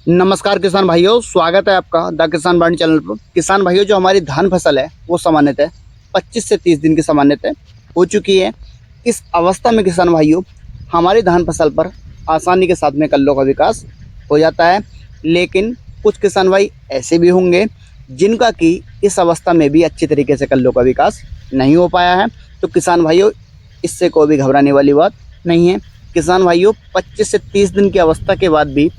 नमस्कार किसान भाइयों, स्वागत है आपका द किसान बाणी चैनल पर। किसान भाइयों, जो हमारी धान फसल है वो सामान्यतः 25 से 30 दिन की सामान्यतः हो चुकी है। इस अवस्था में किसान भाइयों, हमारी धान फसल पर आसानी के साथ में कल्लों का विकास हो जाता है। लेकिन कुछ किसान भाई ऐसे भी होंगे जिनका कि इस अवस्था में भी अच्छी तरीके से कल्लों का विकास नहीं हो पाया है। तो किसान भाइयों, इससे कोई भी घबराने वाली बात नहीं है। किसान भाइयों, 25 से 30 दिन की अवस्था के बाद भी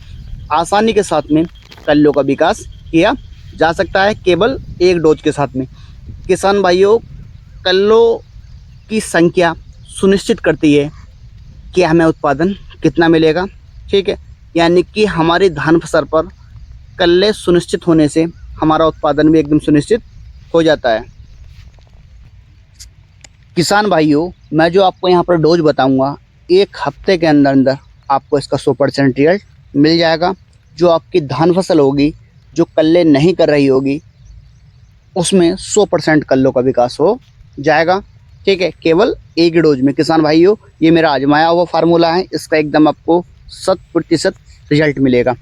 आसानी के साथ में कल्लों का विकास किया जा सकता है, केवल एक डोज के साथ में। किसान भाइयों, कल्लों की संख्या सुनिश्चित करती है कि हमें उत्पादन कितना मिलेगा। ठीक है, यानी कि हमारी धान फसल पर कल्ले सुनिश्चित होने से हमारा उत्पादन भी एकदम सुनिश्चित हो जाता है। किसान भाइयों, मैं जो आपको यहाँ पर डोज बताऊँगा, एक हफ्ते के अंदर अंदर आपको इसका 100% रिजल्ट मिल जाएगा। जो आपकी धान फसल होगी, जो कल्ले नहीं कर रही होगी, उसमें 100% कल्लों का विकास हो जाएगा। ठीक है, केवल एक ही डोज में। किसान भाइयों, ये मेरा आजमाया हुआ फार्मूला है, इसका एकदम आपको 100% रिजल्ट मिलेगा।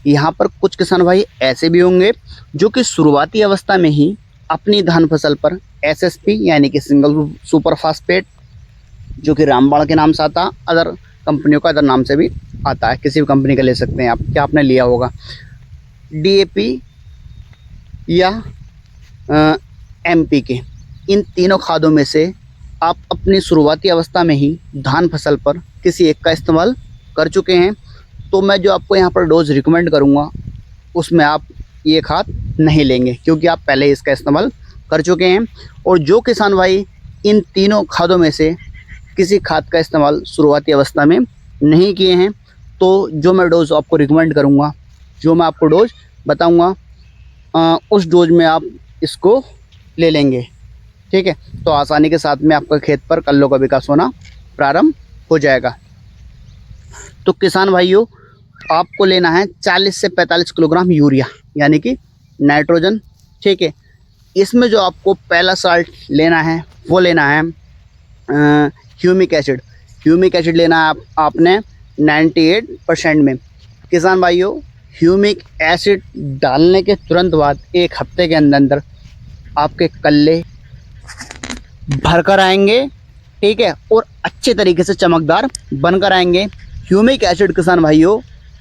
यहाँ पर कुछ किसान भाई ऐसे भी होंगे जो कि शुरुआती अवस्था में ही अपनी धान फसल पर SSP यानी कि सिंगल सुपर फास्फेट, जो कि रामबाण के नाम से आता, अदर कंपनियों का अदर नाम से भी आता है, किसी भी कंपनी का ले सकते हैं आप, क्या आपने लिया होगा, DAP या MPK, इन तीनों खादों में से आप अपनी शुरुआती अवस्था में ही धान फसल पर किसी एक का इस्तेमाल कर चुके हैं, तो मैं जो आपको यहाँ पर डोज रिकमेंड करूँगा उसमें आप ये खाद नहीं लेंगे, क्योंकि आप पहले ही इसका इस्तेमाल कर चुके हैं। और जो किसान भाई इन तीनों खादों में से किसी खाद का इस्तेमाल शुरुआती अवस्था में नहीं किए हैं, तो जो मैं डोज आपको रिकमेंड करूँगा, जो मैं आपको डोज बताऊँगा, उस डोज में आप इसको ले लेंगे। ठीक है, तो आसानी के साथ में आपका खेत पर कल्लों का विकास होना प्रारंभ हो जाएगा। तो किसान भाइयों, आपको लेना है 40 से 45 किलोग्राम यूरिया यानी कि नाइट्रोजन। ठीक है, इसमें जो आपको पहला साल्ट लेना है वो लेना है ह्यूमिक एसिड। ह्यूमिक एसिड लेना है आपने 98% में। किसान भाइयों, ह्यूमिक एसिड डालने के तुरंत बाद एक हफ्ते के अंदर अंदर आपके कल्ले भरकर आएंगे। ठीक है, और अच्छे तरीके से चमकदार बनकर आएंगे। ह्यूमिक एसिड किसान भाइयों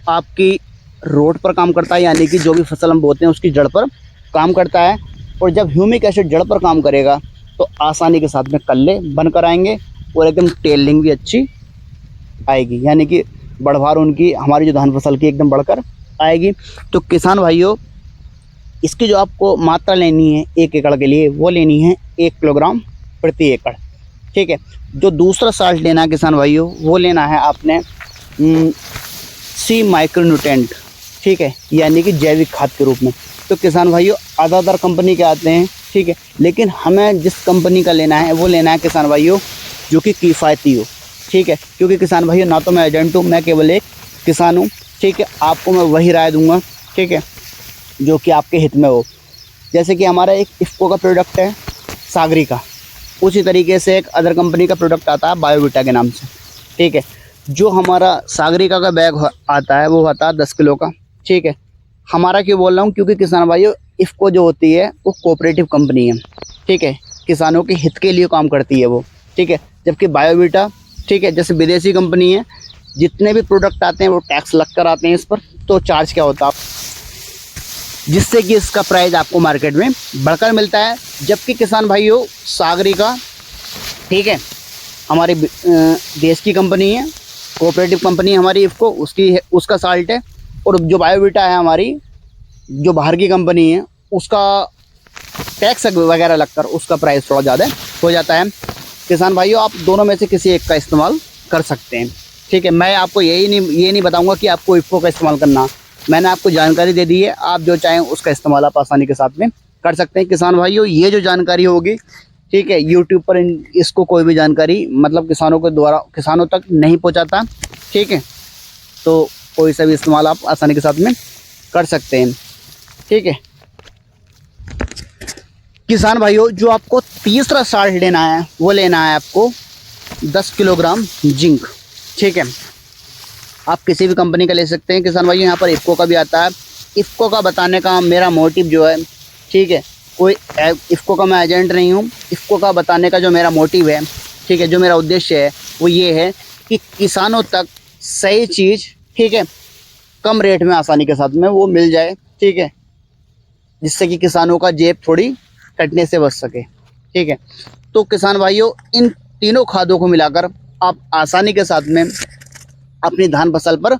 आपकी रोड पर काम करता है, यानी कि जो भी फसल हम बोते हैं उसकी जड़ पर काम करता है। और जब ह्यूमिक एसिड जड़ पर काम करेगा तो आसानी के साथ में कल्ले बनकर आएंगे और एकदम टेलिंग भी अच्छी आएगी, यानी कि बढ़वार उनकी हमारी जो धान फसल की एकदम बढ़कर आएगी। तो किसान भाइयों, इसकी जो आपको मात्रा लेनी है 1 एकड़ के लिए, वो लेनी है 1 किलोग्राम प्रति एकड़। ठीक है, जो दूसरा साल्ट लेना है किसान भाइयों, वो लेना है आपने सी माइक्रोन्यूट्रेंट। ठीक है, यानी कि जैविक खाद के रूप में। तो किसान भाइयों, अदर कंपनी के आते हैं, ठीक है, लेकिन हमें जिस कंपनी का लेना है वो लेना है किसान भाइयों जो कि किफ़ायती हो। ठीक है, क्योंकि किसान भाइयों, ना तो मैं एजेंट हूँ, मैं केवल एक किसान हूँ। ठीक है, आपको मैं वही राय दूंगा, ठीक है, जो कि आपके हित में हो। जैसे कि हमारा एक इफ़को का प्रोडक्ट है सागरी का, उसी तरीके से एक अदर कंपनी का प्रोडक्ट आता है बायोविटा के नाम से। ठीक है, जो हमारा सागरिका का बैग आता है वो आता है 10 किलो का। ठीक है, हमारा क्यों बोल रहा हूँ, क्योंकि किसान भाइयों, इफ़को जो होती है वो कोऑपरेटिव कंपनी है। ठीक है, किसानों के हित के लिए काम करती है वो। ठीक है, जबकि बायोविटा, ठीक है, जैसे विदेशी कंपनी है, जितने भी प्रोडक्ट आते हैं वो टैक्स लग कर आते हैं इस पर, तो चार्ज क्या होता है, जिससे कि इसका प्राइस आपको मार्केट में बढ़कर मिलता है। जबकि किसान भाइयों, सागरिका, ठीक है, हमारी देश की कंपनी है, कोऑपरेटिव कंपनी है हमारी इफ़को, उसका साल्ट है। और जो बायोविटा है हमारी, जो बाहर की कंपनी है, उसका टैक्स वगैरह लगकर उसका प्राइस थोड़ा ज़्यादा हो जाता है। किसान भाइयों, आप दोनों में से किसी एक का इस्तेमाल कर सकते हैं। ठीक है, मैं आपको ये नहीं बताऊंगा कि आपको इफ़को का इस्तेमाल करना, मैंने आपको जानकारी दे दी है, आप जो चाहें उसका इस्तेमाल आप आसानी के साथ में कर सकते हैं। किसान भाइयों, ये जो जानकारी होगी, ठीक है, यूट्यूब पर इसको कोई भी जानकारी मतलब किसानों के द्वारा किसानों तक नहीं पहुंचाता। ठीक है, तो कोई सा भी इस्तेमाल आप आसानी के साथ में कर सकते हैं। ठीक है, किसान भाइयों, जो आपको तीसरा साल्ट लेना है वो लेना है आपको 10 किलोग्राम जिंक। ठीक है, आप किसी भी कंपनी का ले सकते हैं किसान भाइयों। यहाँ पर इफ़को का भी आता है। इफ़को का बताने का मेरा मोटिव जो है, ठीक है, कोई इफ़को का मैं एजेंट नहीं हूँ। इफ़को का बताने का जो मेरा मोटिव है, ठीक है, जो मेरा उद्देश्य है वो ये है कि किसानों तक सही चीज़, ठीक है, कम रेट में आसानी के साथ में वो मिल जाए, ठीक है, जिससे कि किसानों का जेब थोड़ी कटने से बच सके, ठीक है। तो किसान भाइयों, इन तीनों खादों को मिलाकर आप आसानी के साथ में अपनी धान फसल पर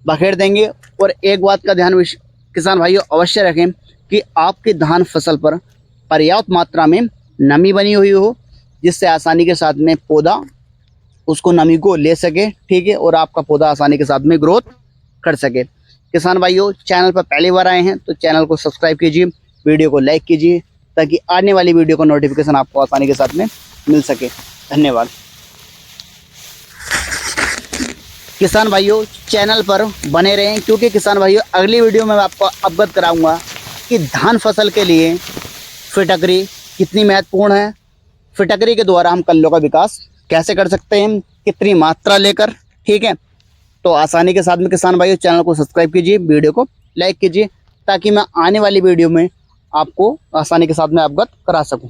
बखेर देंगे। और एक बात का ध्यान किसान भाइयों अवश्य रखें कि आपकी धान फसल पर पर्याप्त मात्रा में नमी बनी हुई हो, जिससे आसानी के साथ में पौधा उसको नमी को ले सके, ठीक है, और आपका पौधा आसानी के साथ में ग्रोथ कर सके। किसान भाइयों, चैनल पर पहली बार आए हैं तो चैनल को सब्सक्राइब कीजिए, वीडियो को लाइक कीजिए, ताकि आने वाली वीडियो का नोटिफिकेशन आपको आसानी के साथ में मिल सके। धन्यवाद। किसान भाइयों, चैनल पर बने रहें, क्योंकि किसान भाइयों अगली वीडियो में मैं आपको अवगत कराऊंगा कि धान फसल के लिए फिटकरी कितनी महत्वपूर्ण है, फिटकरी के द्वारा हम कल्लों का विकास कैसे कर सकते हैं, कितनी मात्रा लेकर, ठीक है। तो आसानी के साथ में किसान भाइयों चैनल को सब्सक्राइब कीजिए, वीडियो को लाइक कीजिए, ताकि मैं आने वाली वीडियो में आपको आसानी के साथ में अवगत करा सकूं।